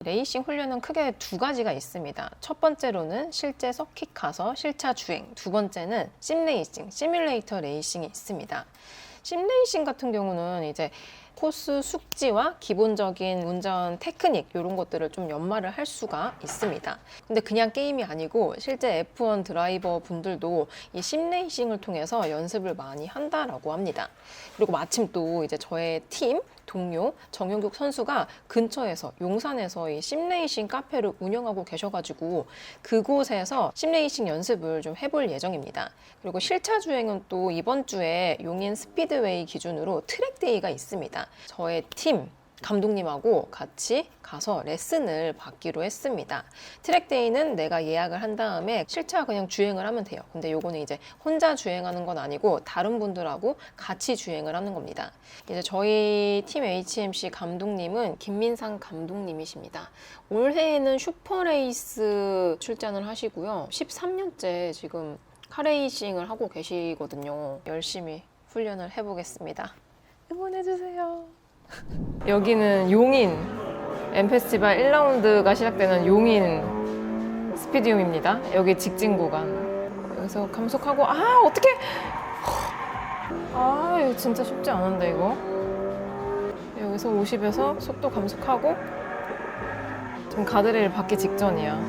레이싱 훈련은 크게 두 가지가 있습니다. 첫 번째로는 실제 서킷 가서 실차 주행, 두 번째는 심레이싱, 시뮬레이터 레이싱이 있습니다. 심레이싱 같은 경우는 이제 코스 숙지와 기본적인 운전 테크닉 이런 것들을 좀 연마를 할 수가 있습니다. 근데 그냥 게임이 아니고 실제 F1 드라이버 분들도 이 심레이싱을 통해서 연습을 많이 한다라고 합니다. 그리고 마침 또 이제 저의 팀 동료 정용국 선수가 근처에서 용산에서 이 심레이싱 카페를 운영하고 계셔가지고 그곳에서 심레이싱 연습을 좀 해볼 예정입니다. 그리고 실차 주행은 또 이번 주에 용인 스피드웨이 기준으로 트랙데이가 있습니다. 저의 팀 감독님하고 같이 가서 레슨을 받기로 했습니다. 트랙데이는 내가 예약을 한 다음에 실차 그냥 주행을 하면 돼요. 근데 요거는 이제 혼자 주행하는 건 아니고 다른 분들하고 같이 주행을 하는 겁니다. 이제 저희 팀 HMC 감독님은 김민상 감독님이십니다. 올해에는 슈퍼레이스 출전을 하시고요. 13년째 지금 카레이싱을 하고 계시거든요. 열심히 훈련을 해보겠습니다. 응원해주세요. 여기는 용인 M페스티벌 1라운드가 시작되는 용인 스피디움입니다. 여기 직진 구간. 여기서 감속하고 어떡해! 이거 진짜 쉽지 않은데 이거. 여기서 50에서 속도 감속하고 지금 가드레일 받기 직전이야.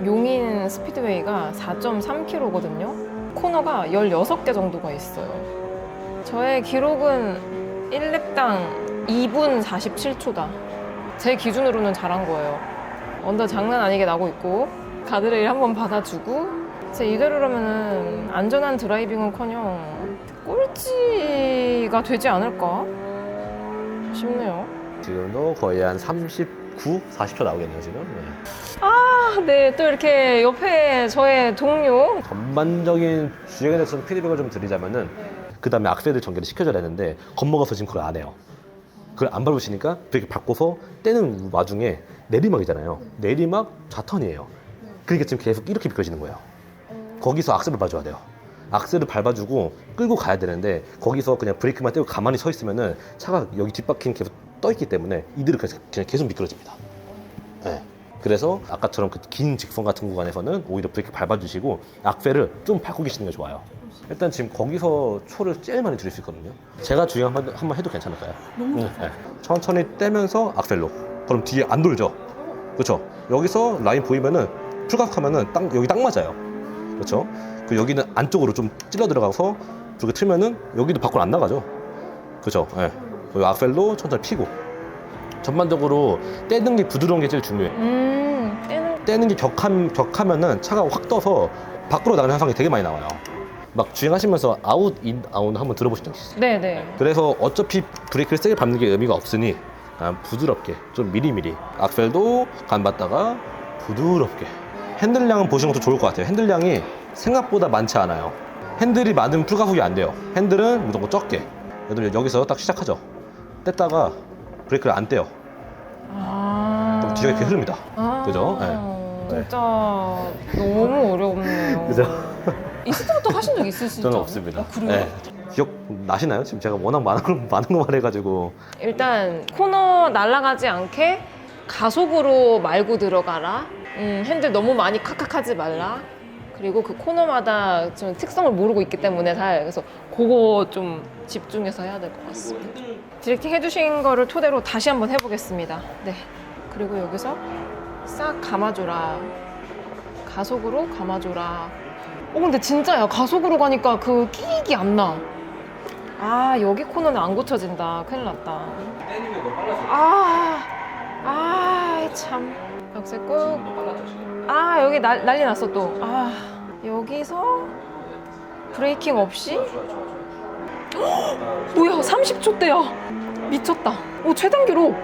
용인 스피드웨이가 4.3km거든요. 코너가 16개 정도가 있어요. 저의 기록은 1랩당 2분 47초다. 제 기준으로는 잘한 거예요. 언더 장난 아니게 나고 있고 가드레일 한번 받아주고 제 이대로라면은 안전한 드라이빙은커녕 꼴찌가 되지 않을까 싶네요. 지금도 거의 한 39, 40초 나오겠네요 지금. 네, 또 이렇게 옆에 저의 동료 전반적인 주행에 대해서 피드백을 좀 드리자면은 그 다음에 악셀을 전개를 시켜줘야 되는데 겁먹어서 지금 그걸 안 해요. 그걸 안 밟으시니까 브레이크 밟고서 떼는 와중에 내리막이잖아요. 내리막 좌턴이에요. 그러니까 지금 계속 이렇게 미끄러지는 거예요. 거기서 악셀을 밟아줘야 돼요. 악셀을 밟아주고 끌고 가야 되는데 거기서 그냥 브레이크만 떼고 가만히 서 있으면은 차가 여기 뒷바퀴는 계속 떠있기 때문에 이대로 그냥 계속 미끄러집니다. 네. 그래서 아까처럼 그 긴 직선 같은 구간에서는 오히려 브레이크 밟아주시고 악셀을 좀 밟고 계시는 게 좋아요. 일단 지금 거기서 초를 제일 많이 줄일 수 있거든요. 제가 주행 한번 해도 괜찮을까요? 네. 천천히 떼면서 악셀로. 그럼 뒤에 안 돌죠? 그렇죠? 여기서 라인 보이면은 풀각하면은 여기 딱 맞아요. 그렇죠? 그 여기는 안쪽으로 좀 찔러 들어가서 그렇게 틀면은 여기도 밖으로 안 나가죠. 그렇죠? 네. 그리고 악셀로 천천히 피고. 전반적으로 떼는 게 부드러운 게 제일 중요해요. 떼는 게 격하면은 차가 확 떠서 밖으로 나가는 현상이 되게 많이 나와요. 막 주행하시면서 아웃, 인, 아웃 한번 들어보신 적 있어요? 네네. 그래서 어차피 브레이크를 세게 밟는 게 의미가 없으니 부드럽게 좀 미리미리 악셀도 간받다가 부드럽게. 핸들량은 보시는 것도 좋을 것 같아요. 핸들량이 생각보다 많지 않아요. 핸들이 많으면 풀가속이 안 돼요. 핸들은 무조건 적게. 여기서 딱 시작하죠. 뗐다가 브레이크를 안 떼요. 그럼 뒤가 이렇게 흐릅니다. 그죠? 네. 진짜 너무 어렵네요. 그죠? 이스타트 하신 적 있으시죠? 저는 없습니다. 그래요? 네. 기억 나시나요? 지금 제가 워낙 많은 거 말해가지고. 일단 코너 날아가지 않게 가속으로 말고 들어가라. 핸들 너무 많이 칵칵하지 말라. 그리고 그 코너마다 좀 특성을 모르고 있기 때문에 그래서 그거 좀 집중해서 해야 될 것 같습니다. 디렉팅 해주신 거를 토대로 다시 한번 해보겠습니다. 네. 그리고 여기서 싹 감아줘라. 가속으로 감아줘라. 근데 진짜야. 가속으로 가니까 그 끼익이 안 나. 여기 코너는 안 고쳐진다. 큰일 났다. 참. 악셀 꾹. 여기 난리 났어 또. 여기서 브레이킹 없이. 뭐야, 30초대야. 미쳤다. 최단 기록.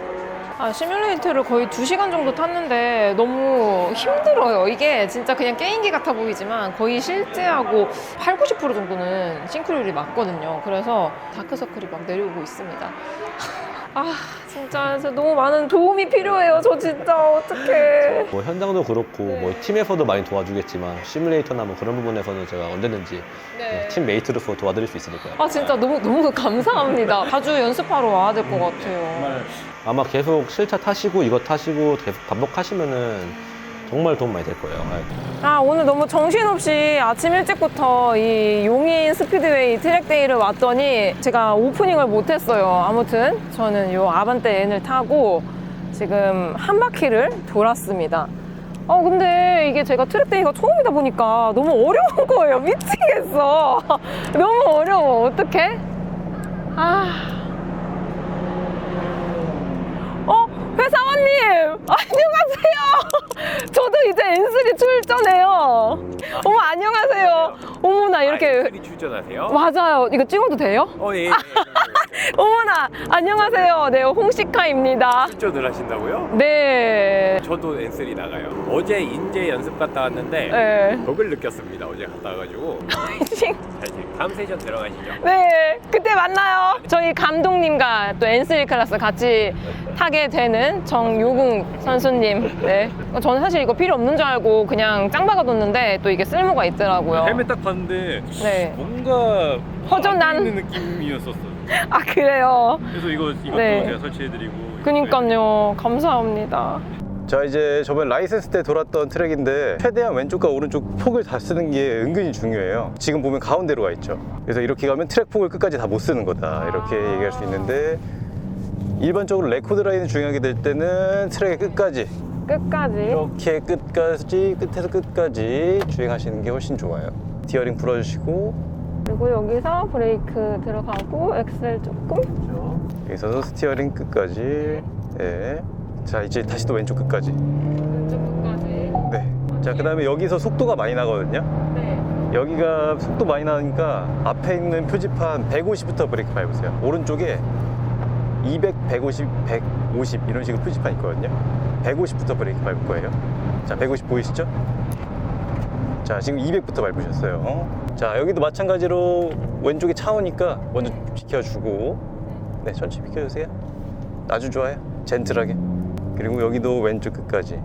시뮬레이터를 거의 2시간 정도 탔는데 너무 힘들어요. 이게 진짜 그냥 게임기 같아 보이지만 거의 실제하고 80, 90% 정도는 싱크로율이 맞거든요. 그래서 다크서클이 막 내려오고 있습니다. 진짜 너무 많은 도움이 필요해요. 저 진짜 어떡해. 뭐 현장도 그렇고 뭐 팀에서도 많이 도와주겠지만 시뮬레이터나 뭐 그런 부분에서는 제가 언제든지 팀 메이트로서 도와드릴 수 있으니까요. 진짜 너무 감사합니다. 자주 연습하러 와야 될 것 같아요. 아마 계속 실차 타시고 이거 타시고 계속 반복하시면은 정말 도움 많이 될 거예요. 오늘 너무 정신없이 아침 일찍부터 이 용인 스피드웨이 트랙데이를 왔더니 제가 오프닝을 못했어요. 아무튼 저는 요 아반떼 N을 타고 지금 한 바퀴를 돌았습니다. 근데 이게 제가 트랙데이가 처음이다 보니까 너무 어려운 거예요. 미치겠어. 너무 어려워. 어떡해? 회사원님! 안녕하세요! 저도 이제 N3 출전해요. 어머, 안녕하세요. 어머나, 이렇게. N3 출전하세요? 맞아요. 이거 찍어도 돼요? 예. 어머나, 안녕하세요. 네, 홍시카입니다. 출전을 하신다고요? 네. 저도 N3 나가요. 어제 인제 연습 갔다 왔는데 네. 벽을 느꼈습니다. 어제 갔다 와가지고. 파이팅! 다음 세션 들어가시죠. 네, 그때 만나요. 저희 감독님과 또 N3 클래스 같이 타게 되는 정요궁 선수님. 네. 저는 사실 이거 필요 없는 줄 알고 그냥 짱 박아뒀는데 또 이게 쓸모가 있더라고요. 헬멧 딱 봤는데 네. 뭔가 허전한? 있는 느낌이었었어요. 그래요? 그래서 이것도 네. 제가 설치해드리고. 그니까요. 감사합니다. 자, 이제 저번 라이센스 때 돌았던 트랙인데 최대한 왼쪽과 오른쪽 폭을 다 쓰는 게 은근히 중요해요. 지금 보면 가운데로 가 있죠. 그래서 이렇게 가면 트랙 폭을 끝까지 다 못 쓰는 거다, 이렇게 얘기할 수 있는데, 일반적으로 레코드 라인을 주행하게 될 때는 트랙의 끝까지 이렇게 끝에서 끝까지 주행하시는 게 훨씬 좋아요. 디어링 풀어주시고, 그리고 여기서 브레이크 들어가고 엑셀 조금. 여기서도 스티어링 끝까지. 네. 자, 이제 다시 또 왼쪽 끝까지. 왼쪽 끝까지. 네. 자, 그 다음에 여기서 속도가 많이 나거든요. 네. 여기가 속도 많이 나니까 앞에 있는 표지판 150부터 브레이크 밟으세요. 오른쪽에 200, 150, 150 이런 식으로 표지판 있거든요. 150부터 브레이크 밟을 거예요. 자, 150 보이시죠? 자, 지금 200부터 밟으셨어요. 자, 여기도 마찬가지로 왼쪽에 차 오니까 먼저 비켜주고, 네, 천천히 비켜주세요. 아주 좋아요. 젠틀하게. 그리고 여기도 왼쪽 끝까지.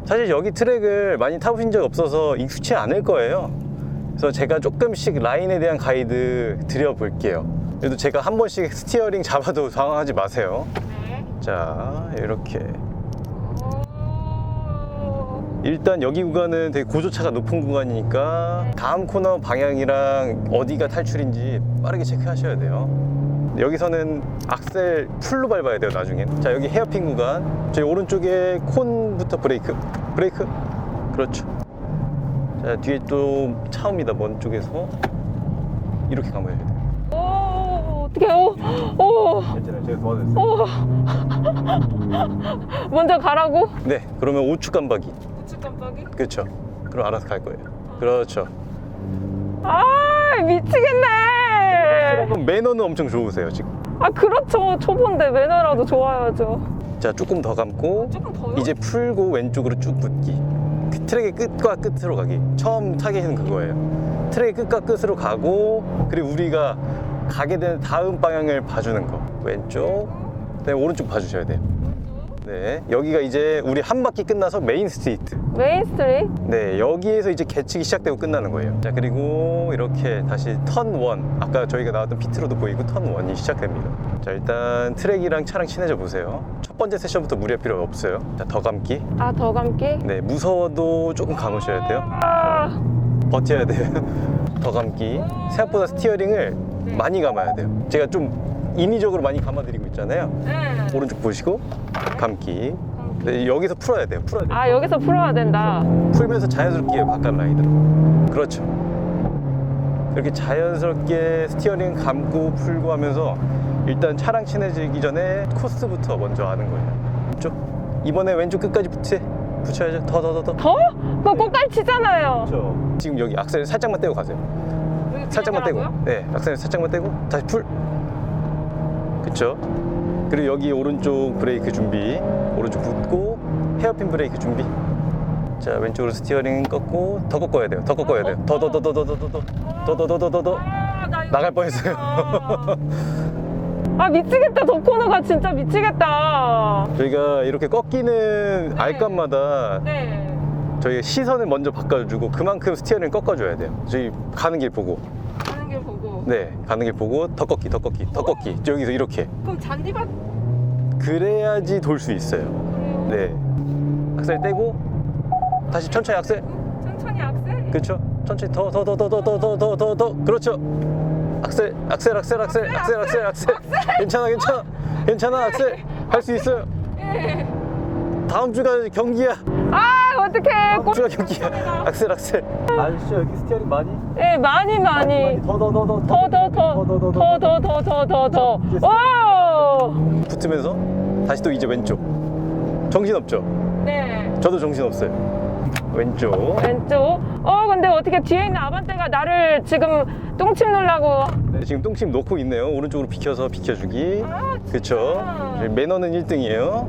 사실 여기 트랙을 많이 타보신 적 없어서 익숙치 않을 거예요. 그래서 제가 조금씩 라인에 대한 가이드 드려볼게요. 그래도 제가 한 번씩 스티어링 잡아도 당황하지 마세요. 자, 이렇게. 일단 여기 구간은 되게 고조차가 높은 구간이니까 다음 코너 방향이랑 어디가 탈출인지 빠르게 체크하셔야 돼요. 여기서는 악셀 풀로 밟아야 돼요, 나중엔. 자, 여기 헤어핀 구간. 저희 오른쪽에 콘부터 브레이크. 그렇죠. 자, 뒤에 또 차 옵니다, 먼 쪽에서. 이렇게 감아야 돼요. 어떡해요? 괜찮아요, 제가 도와드렸어요. 먼저 가라고? 네, 그러면 우측 깜박이. 우측 깜빡이? 그렇죠. 그럼 알아서 갈 거예요. 그렇죠. 미치겠네. 그럼 매너는 엄청 좋으세요, 지금. 그렇죠. 초보인데 매너라도 좋아야죠. 자, 조금 더 감고 조금 더요? 이제 풀고 왼쪽으로 쭉 붙기. 그 트랙의 끝과 끝으로 가기. 처음 타겟은 그거예요. 트랙의 끝과 끝으로 가고, 그리고 우리가 가게 되는 다음 방향을 봐주는 거. 왼쪽, 그다음에 오른쪽 봐주셔야 돼요. 네, 여기가 이제 우리 한 바퀴 끝나서 메인 스트리트. 메인 스트리트? 네, 여기에서 이제 개측이 시작되고 끝나는 거예요. 자, 그리고 이렇게 다시 턴 1. 아까 저희가 나왔던 피트로도 보이고 턴 1이 시작됩니다. 자, 일단 트랙이랑 차랑 친해져 보세요. 첫 번째 세션부터 무리할 필요 없어요. 자, 더 감기. 더 감기? 네, 무서워도 조금 감으셔야 돼요. 버텨야 돼요. 더 감기. 생각보다 스티어링을 많이 감아야 돼요. 제가 좀 인위적으로 많이 감아드리고 있잖아요. 오른쪽 보시고 감기. 네, 여기서 풀어야 돼요. 여기서 풀어야 된다. 풀면서 자연스럽게 바깥 라인으로. 그렇죠. 이렇게 자연스럽게 스티어링 감고 풀고 하면서 일단 차랑 친해지기 전에 코스부터 먼저 아는 거예요. 왼쪽. 이번에 왼쪽 끝까지 붙여야죠. 더. 더? 그거 꽃갈 치잖아요. 그렇죠. 지금 여기 악셀 살짝만 떼고 가세요. 살짝만 떼고. 네, 악셀 살짝만 떼고 다시 풀. 그쵸? 그리고 여기 오른쪽 브레이크 준비. 오른쪽 붙고 헤어핀 브레이크 준비. 자, 왼쪽으로 스티어링 꺾고 더 꺾어야 돼요. 더 꺾어야 돼요. 더. 나갈 뻔했어요. 아 미치겠다. 저 코너가 진짜 미치겠다. 저희가 이렇게 꺾이는 알감마다 네. 저희가 시선을 먼저 바꿔주고 그만큼 스티어링을 꺾어줘야 돼요. 저희 가는 길 보고. 가는 길 보고. 네, 가는 길 보고 더 꺾기, 더 꺾기, 더 꺾기. 여기서 이렇게. 그럼 잔디밭 그래야지 돌 수 있어요. 네. 악셀 떼고 다시 천천히 악셀. 천천히 악셀. 그렇죠. 천천히 더. 그렇죠. 악셀. 괜찮아 악셀. 할 수 있어요. 다음 주가 경기야. 아 어떡해. 다음 주가 경기야. 악셀. 아시죠? 여기 스티어링 많이? 네 많이. 더. 더. 오. 붙으면서 다시 또 이제 왼쪽. 정신 없죠? 네. 저도 정신 없어요. 왼쪽. 근데 어떻게 뒤에 있는 아반떼가 나를 지금 똥침 놀라고. 네, 지금 똥침 놓고 있네요. 오른쪽으로 비켜주기. 그쵸? 매너는 1등이에요.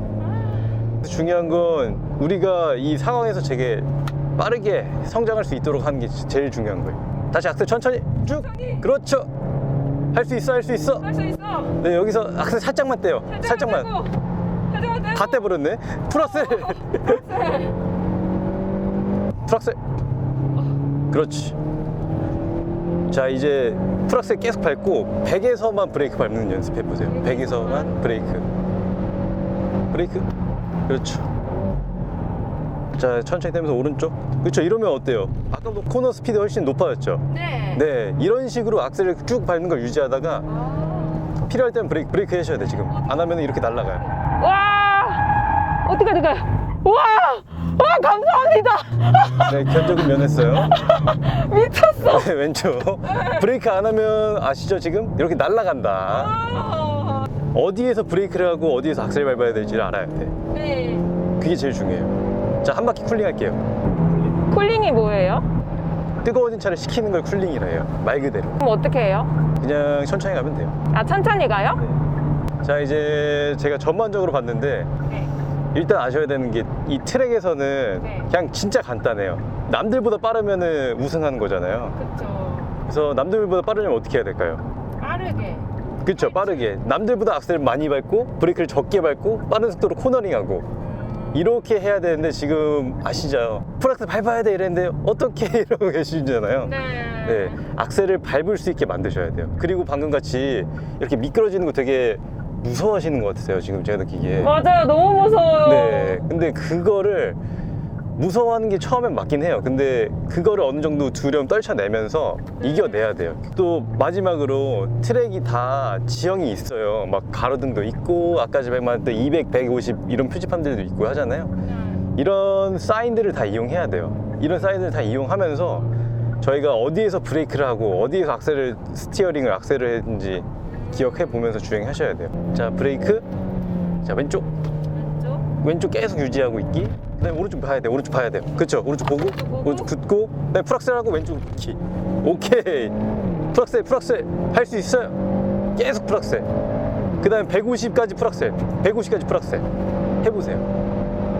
중요한 건 우리가 이 상황에서 되게 빠르게 성장할 수 있도록 하는 게 제일 중요한 거예요. 다시 악셀 천천히 쭉. 그렇죠. 할 수 있어. 할 수 있어. 네, 여기서 악셀 살짝만 떼요. 살짝만. 다 떼버렸네. 풀악셀. 풀악셀. 그렇지. 자, 이제 풀악셀 계속 밟고 100에서만 브레이크 밟는 연습해 보세요. 100에서만 브레이크. 그렇죠. 자, 천천히 떼면서 오른쪽. 그렇죠. 이러면 어때요? 아까보다 코너 스피드 훨씬 높아졌죠? 네. 이런 식으로 악셀을 쭉 밟는 걸 유지하다가 필요할 때는 브레이크 하셔야 돼. 지금 안 하면 이렇게 날아가요. 와. 어떡해. 와. 감사합니다. 네, 견적은 면했어요. 미쳤어. 네, 왼쪽. 브레이크 안 하면 아시죠? 지금 이렇게 날아간다. 어디에서 브레이크를 하고 어디에서 악셀 밟아야 될지를 알아야 돼. 네. 그게 제일 중요해요. 자, 한 바퀴 쿨링 할게요. 쿨링이 뭐예요? 뜨거워진 차를 식히는 걸 쿨링이라 해요. 말 그대로. 그럼 어떻게 해요? 그냥 천천히 가면 돼요. 아 천천히 가요? 자, 이제 제가 전반적으로 봤는데 네. 일단 아셔야 되는 게 이 트랙에서는 네. 그냥 진짜 간단해요. 남들보다 빠르면은 우승하는 거잖아요. 그쵸. 그래서 남들보다 빠르려면 어떻게 해야 될까요? 빠르게. 그쵸, 빠르게. 남들보다 악셀을 많이 밟고 브레이크를 적게 밟고 빠른 속도로 코너링하고 이렇게 해야 되는데 지금 아시죠? 풀악셀 밟아야 돼 이랬는데 어떻게 이러고 계시잖아요. 네, 악셀을 밟을 수 있게 만드셔야 돼요. 그리고 방금 같이 이렇게 미끄러지는 거 되게 무서워하시는 것 같으세요. 지금 제가 느끼기에. 맞아요. 너무 무서워요. 네, 근데 그거를 무서워하는 게 처음엔 맞긴 해요. 근데 그거를 어느 정도 두려움 떨쳐내면서 이겨내야 돼요. 또 마지막으로 트랙이 다 지형이 있어요. 막 가로등도 있고 아까 전에 말했던 200, 150 이런 표지판들도 있고 하잖아요. 이런 사인들을 다 이용해야 돼요. 이런 사인들을 다 이용하면서 저희가 어디에서 브레이크를 하고 어디에서 악셀을 스티어링을 악셀을 했는지 기억해 보면서 주행하셔야 돼요. 자, 브레이크. 자, 왼쪽 계속 유지하고 있기. 그다음에 오른쪽 봐야 돼. 오른쪽 봐야 돼요. 그렇죠. 오른쪽 보고 오른쪽 붙고 그다음에 풀악셀하고 왼쪽 붙기. 오케이. 풀악셀 할 수 있어요. 계속 풀악셀. 그다음에 150까지 풀악셀. 150까지 풀악셀. 해보세요.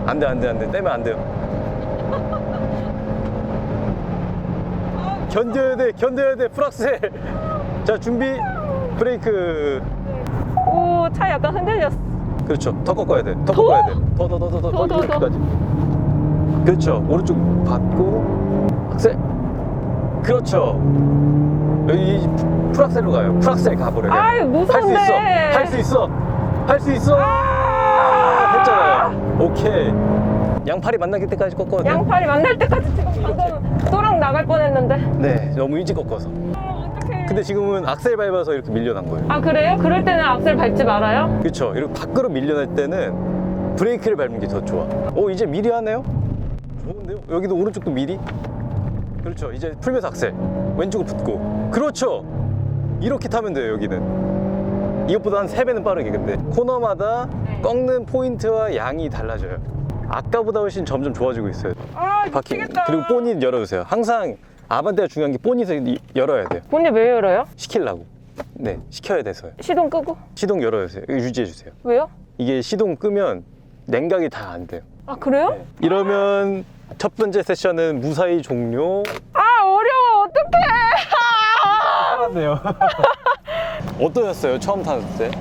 안 돼. 떼면 안 돼요. 견뎌야 돼. 풀악셀. 자, 준비. 브레이크. 오, 차 약간 흔들렸어. 그렇죠. 더 꺾어야 돼. 더 꺾어야 돼. 더. 이렇게까지. 그렇죠. 오른쪽 받고 악셀. 그렇죠. 여기 풀악셀로 가요. 풀악셀 가버려요. 아유, 무서운데. 할 수 있어. 했잖아요. 오케이. 양팔이 만날 때까지 꺾어야 돼. 양팔이 만날 때까지 지금 방금 또랑 나갈 뻔했는데. 네, 너무 일찍 꺾어서. 어떡해. 근데 지금은 악셀 밟아서 이렇게 밀려난 거예요. 아 그래요? 그럴 때는 악셀 밟지 말아요? 그렇죠. 이렇게 밖으로 밀려날 때는 브레이크를 밟는 게 더 좋아. 이제 미리 하네요? 좋은데요? 여기도 오른쪽도 미리? 그렇죠. 이제 풀면서 악셀. 왼쪽으로 붙고. 그렇죠. 이렇게 타면 돼요, 여기는. 이것보다 한 3배는 빠르게. 근데 코너마다 꺾는 포인트와 양이 달라져요. 아까보다 훨씬 점점 좋아지고 있어요. 아 바퀴. 미치겠다. 그리고 보닛 열어주세요. 항상 아반떼가 중요한 게 보닛을 열어야 돼요. 본인 왜 열어요? 시키려고. 네, 시켜야 돼서요. 시동 끄고? 시동 열어주세요. 이거 유지해주세요. 왜요? 이게 시동 끄면 냉각이 다 안 돼요. 아 그래요? 네. 이러면 첫 번째 세션은 무사히 종료. 아 어려워. 어떡해. 살았네요. 어떠셨어요? 처음 탔을 때?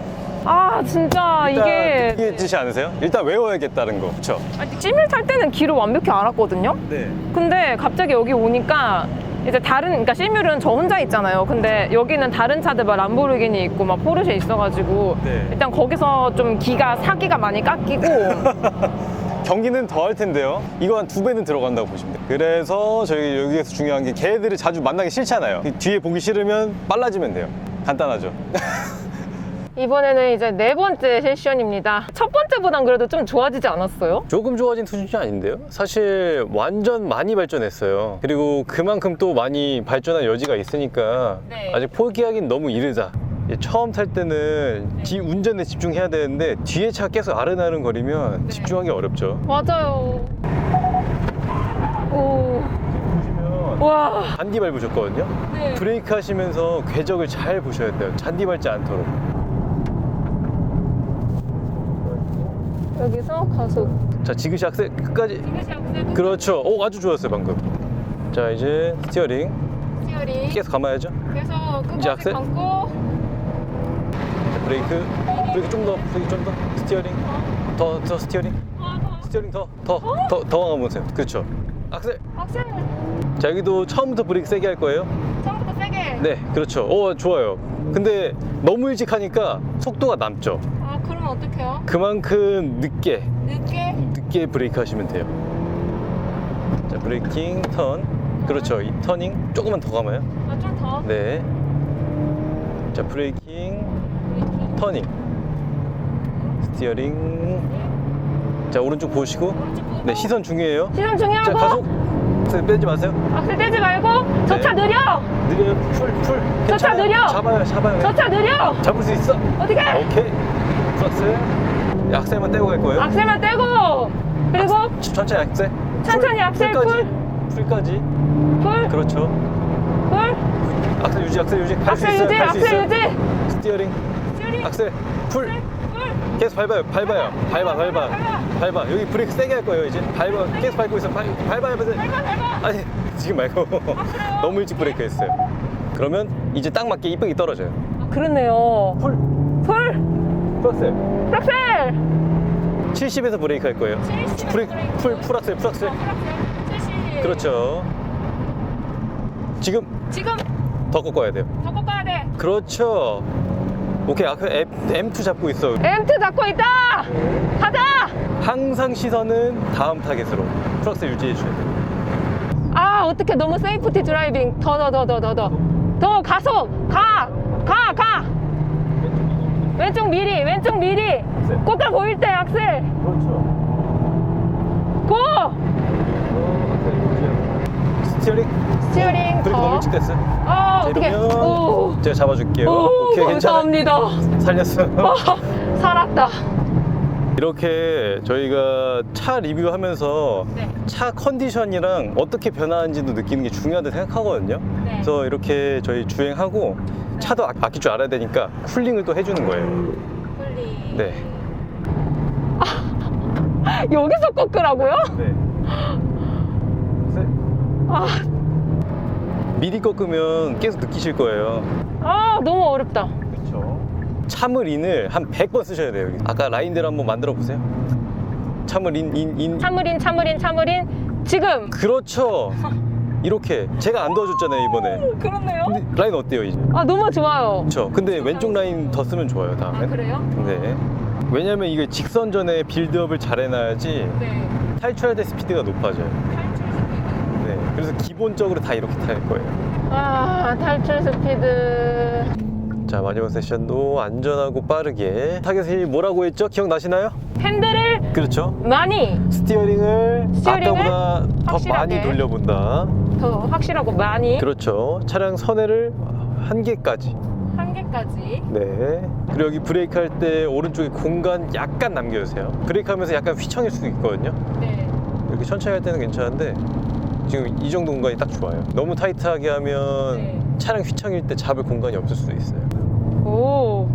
아 진짜 이게 이해지시 않으세요? 일단 외워야겠다는 거. 그쵸? 시뮬 탈 때는 길을 완벽히 알았거든요. 네. 근데 갑자기 여기 오니까 이제 그러니까 시뮬은 저 혼자 있잖아요. 근데 여기는 다른 차들 막 람보르기니 있고 막 포르쉐 있어가지고 네. 일단 거기서 좀 사기가 많이 깎이고 경기는 더 할 텐데요. 이거 한 2배는 들어간다고 보시면 돼요. 그래서 저희 여기에서 중요한 게 걔들을 자주 만나기 싫잖아요. 뒤에 보기 싫으면 빨라지면 돼요. 간단하죠. 이번에는 이제 4번째 세션입니다. 첫 번째보단 그래도 좀 좋아지지 않았어요? 조금 좋아진 수준이 아닌데요? 사실 완전 많이 발전했어요. 그리고 그만큼 또 많이 발전할 여지가 있으니까 네. 아직 포기하긴 너무 이르다. 처음 탈 때는 뒤 운전에 집중해야 되는데 뒤에 차 계속 아른아른 거리면 집중하기 어렵죠. 맞아요. 오. 보시면 와. 잔디 밟으셨거든요? 네. 브레이크 하시면서 궤적을 잘 보셔야 돼요. 잔디 밟지 않도록. 여기서 가속. 자, 지그시 악셀 끝까지. 그렇죠. 오, 아주 좋았어요, 방금. 자, 이제 스티어링 스티어링. 계속 감아야죠. 그래서 이제 끝까지 악셀? 감고. 자, 브레이크 좀 더, 브레이크 좀 더. 스티어링. 더 스티어링. 스티어링 더 감아보세요. 그렇죠. 악셀. 악셀. 자, 여기도 처음부터 브레이크 세게 할 거예요. 처음부터 세게. 네, 그렇죠. 오, 좋아요. 근데 너무 일찍 하니까 속도가 남죠. 아 그러면 어떡해요? 그만큼 늦게 늦게. 브레이크 하시면 돼요. 자, 브레이킹, 턴. 그렇죠. 이 터닝 조금만 더 감아요. 아 좀 더. 네. 자, 브레이킹, 터닝. 스티어링. 자, 오른쪽 보시고. 네, 시선 중요해요. 시선 자, 중요하고. 가속. 악셀 빼지 마세요. 악셀 떼지 말고. 저 차 네. 느려. 느려요. 풀. 저 차 괜찮아요. 느려. 잡아요. 저 차 느려. 잡을 수 있어. 어떻게? 오케이. 플러스. 악셀만 떼고 갈 거예요. 악셀만 떼고. 그리고 천천히 악셀. 천천히 악셀 풀까지. 풀. 그렇죠. 풀. 악셀 유지. 할 수 악셀 있어요. 유지. 할수 악셀 있어요. 유지. 스티어링. 스티어링. 악셀. 풀. 풀. 계속 밟아요. 밟아. 여기 브레이크 세게 할 거예요, 이제. 계속 밟고 있어. 밟아요. 아니, 지금 말고. 너무 일찍 브레이크 했어요. 그러면 이제 딱 맞게 이쁘게 떨어져요. 그렇네요. 풀. 플러스. 악셀. 70에서 브레이크 할 거예요. 브레이크, 풀 악셀. 그렇죠. 지금 지금 더 꺾어야 돼요. 더 꺾어야 돼. 그렇죠. 오케이, 아까 M2 잡고 있어. M2 잡고 있다. 가자. 항상 시선은 다음 타겟으로. 풀악셀 유지해 줘야 돼요. 아 어떻게 너무 세이프티 드라이빙. 더 가속. 가. 왼쪽 미리. 꽃갈 보일 때 악셀. 그렇죠. 고. 스티어링. 스티어링 브레이크 너무 더. 일찍 됐어요. 아 자, 어떻게? 이러면 오. 제가 잡아줄게요. 오, 오케이, 괜찮아. 감사합니다. 살렸어요. 살았다. 이렇게 저희가 차 리뷰하면서 네. 차 컨디션이랑 어떻게 변화하는지도 느끼는 게 중요하다고 생각하거든요. 네. 그래서 이렇게 저희 주행하고 차도 아낄 줄 알아야 되니까 쿨링을 또 해주는 거예요. 네. 여기서 꺾으라고요? 네. 아, 미리 꺾으면 계속 느끼실 거예요. 너무 어렵다. 그렇죠. 참을 인을 한 100번 쓰셔야 돼요. 여기. 아까 라인대로 한번 만들어 보세요. 참을 인. 차무린. 지금. 그렇죠. 이렇게 제가 안 도와줬잖아요, 이번에. 그렇네요. 근데 라인 어때요, 이제? 너무 좋아요. 그렇죠. 근데 왼쪽 라인 더 쓰면 좋아요, 다음에. 그래요? 네. 왜냐면 이게 직선전에 빌드업을 잘 해놔야지 네. 탈출할 때 스피드가 높아져요. 네. 그래서 기본적으로 다 이렇게 탈 거예요. 탈출 스피드. 자, 마지막 세션도 안전하고 빠르게. 타겟이 뭐라고 했죠? 기억나시나요? 핸들을 그렇죠. 많이. 스티어링을 아까보다 더 확실하게. 많이 돌려본다. 더 확실하고 많이. 그렇죠. 차량 선회를 한 개까지. 한 개까지. 네. 그리고 여기 브레이크 할 때 오른쪽에 공간 약간 남겨주세요. 브레이크 하면서 약간 휘청일 수도 있거든요. 네. 이렇게 천천히 할 때는 괜찮은데 지금 이 정도 공간이 딱 좋아요. 너무 타이트하게 하면 네. 차량 휘청일 때 잡을 공간이 없을 수도 있어요. 오.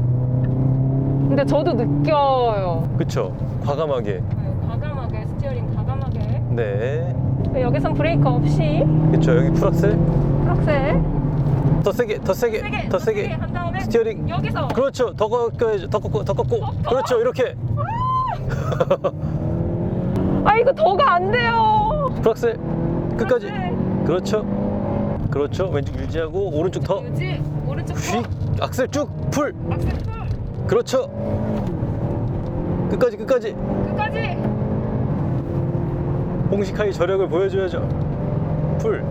근데 저도 느껴요. 그쵸? 과감하게. 과감하게 스티어링 과감하게. 네. 여기선 브레이크 없이 그쵸? 여기 풀악셀. 악셀 더 세게 한 다음에 스티어링. 여기서. 그렇죠. 더 꺾어야죠. 더 꺾고. 그렇죠. 이렇게. 아, 이거 더가 안 돼요. 풀악셀 끝까지. 그렇죠. 그렇죠. 왼쪽 유지하고 오른쪽 더. 유지, 오른쪽 휙. 악셀 쭉. 풀. 악셀 풀. 그렇죠. 끝까지. 끝까지. 홍식하의 저력을 보여줘야죠. 풀.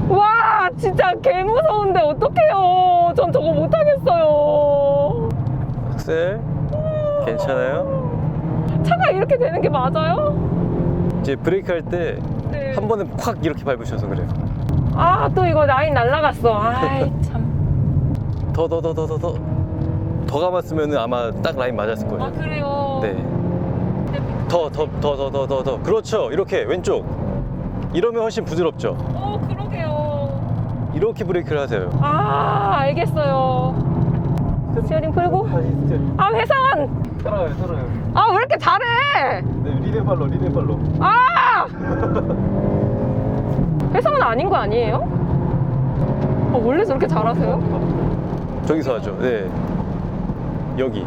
와, 진짜 개 무서운데 어떡해요. 전 저거 못 하겠어요. 악셀. 괜찮아요? 차가 이렇게 되는 게 맞아요? 이제 브레이크 할 때 한 네. 번에 콱 이렇게 밟으셔서 그래요. 아, 또 이거 라인 날라갔어. 아이, 참. 더 감았으면 아마 딱 라인 맞았을 거예요. 아, 그래요? 네. 더. 그렇죠. 이렇게 왼쪽. 이러면 훨씬 부드럽죠. 그러게요. 이렇게 브레이크를 하세요. 아, 알겠어요. 스티어링 풀고. 아, 회선! 살아요. 아, 왜 이렇게 잘해? 네, 리네발로. 아! 회선은 아닌 거 아니에요? 원래 저렇게 잘하세요? 저기서 하죠. 네. 여기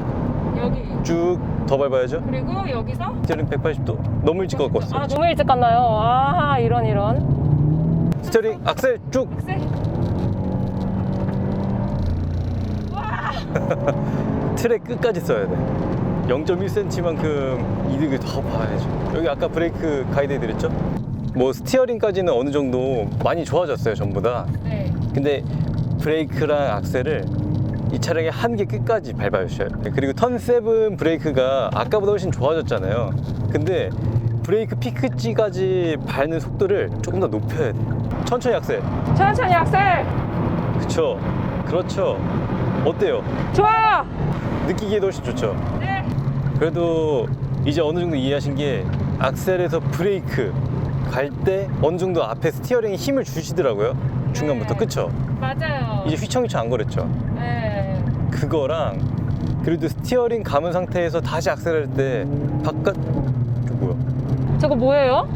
여기. 쭉 더 밟아야죠. 그리고 여기서? 스티어링 180도. 너무 일찍 꺾었어. 아, 너무 일찍 갔나요? 아, 이런. 스티어링 악셀 쭉. 악셀. 트랙 끝까지 써야 돼. 0.1cm만큼 이득을 더 봐야죠. 여기 아까 브레이크 가이드 해드렸죠? 뭐 스티어링까지는 어느 정도 많이 좋아졌어요, 전부 다. 네. 근데 브레이크랑 악셀을 이 차량의 한계 끝까지 밟아주셔야 돼요. 그리고 턴7 브레이크가 아까보다 훨씬 좋아졌잖아요. 근데 브레이크 피크지까지 밟는 속도를 조금 더 높여야 돼요. 천천히 악셀. 천천히 악셀. 그쵸. 그렇죠. 어때요? 좋아. 느끼기에도 훨씬 좋죠. 네. 그래도 이제 어느 정도 이해하신 게 악셀에서 브레이크 갈 때 어느 정도 앞에 스티어링에 힘을 주시더라고요. 중간부터. 그쵸? 맞아요. 이제 휘청휘청 안 거렸죠. 네. 그거랑 그래도 스티어링 감은 상태에서 다시 악셀할 때 바깥 저 뭐야? 저거 뭐예요?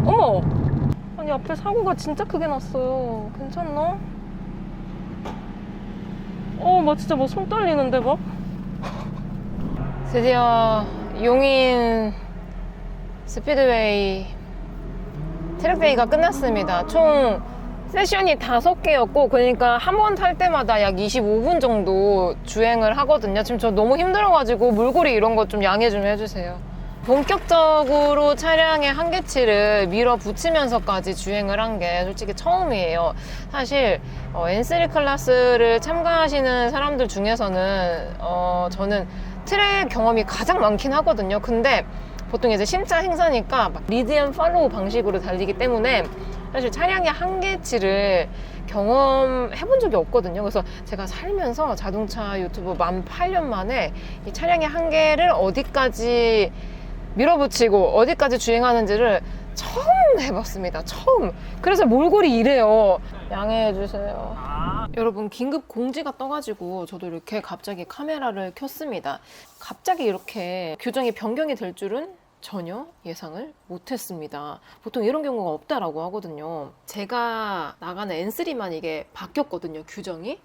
어머. 아니, 앞에 사고가 진짜 크게 났어요. 괜찮나? 막 진짜 막 손 떨리는데 막. 드디어 용인 스피드웨이 트랙데이가 끝났습니다. 총 세션이 5개였고, 그러니까 한 번 탈 때마다 약 25분 정도 주행을 하거든요. 지금 저 너무 힘들어가지고 물고리 이런 거 좀 양해 좀 해주세요. 본격적으로 차량의 한계치를 밀어붙이면서까지 주행을 한 게 솔직히 처음이에요. 사실 N3 클래스를 참가하시는 사람들 중에서는 저는 트랙 경험이 가장 많긴 하거든요. 근데 보통 이제 신차 행사니까 막 리드 앤 팔로우 방식으로 달리기 때문에 사실 차량의 한계치를 경험해 본 적이 없거든요. 그래서 제가 살면서 자동차 유튜브 만 8년 만에 이 차량의 한계를 어디까지 밀어붙이고 어디까지 주행하는지를 처음 해봤습니다. 처음. 그래서 몰골이 이래요. 양해해 주세요. 여러분, 긴급 공지가 떠가지고 저도 이렇게 갑자기 카메라를 켰습니다. 갑자기 이렇게 규정이 변경이 될 줄은 전혀 예상을 못했습니다. 보통 이런 경우가 없다라고 하거든요. 제가 나가는 N3만 이게 바뀌었거든요, 규정이.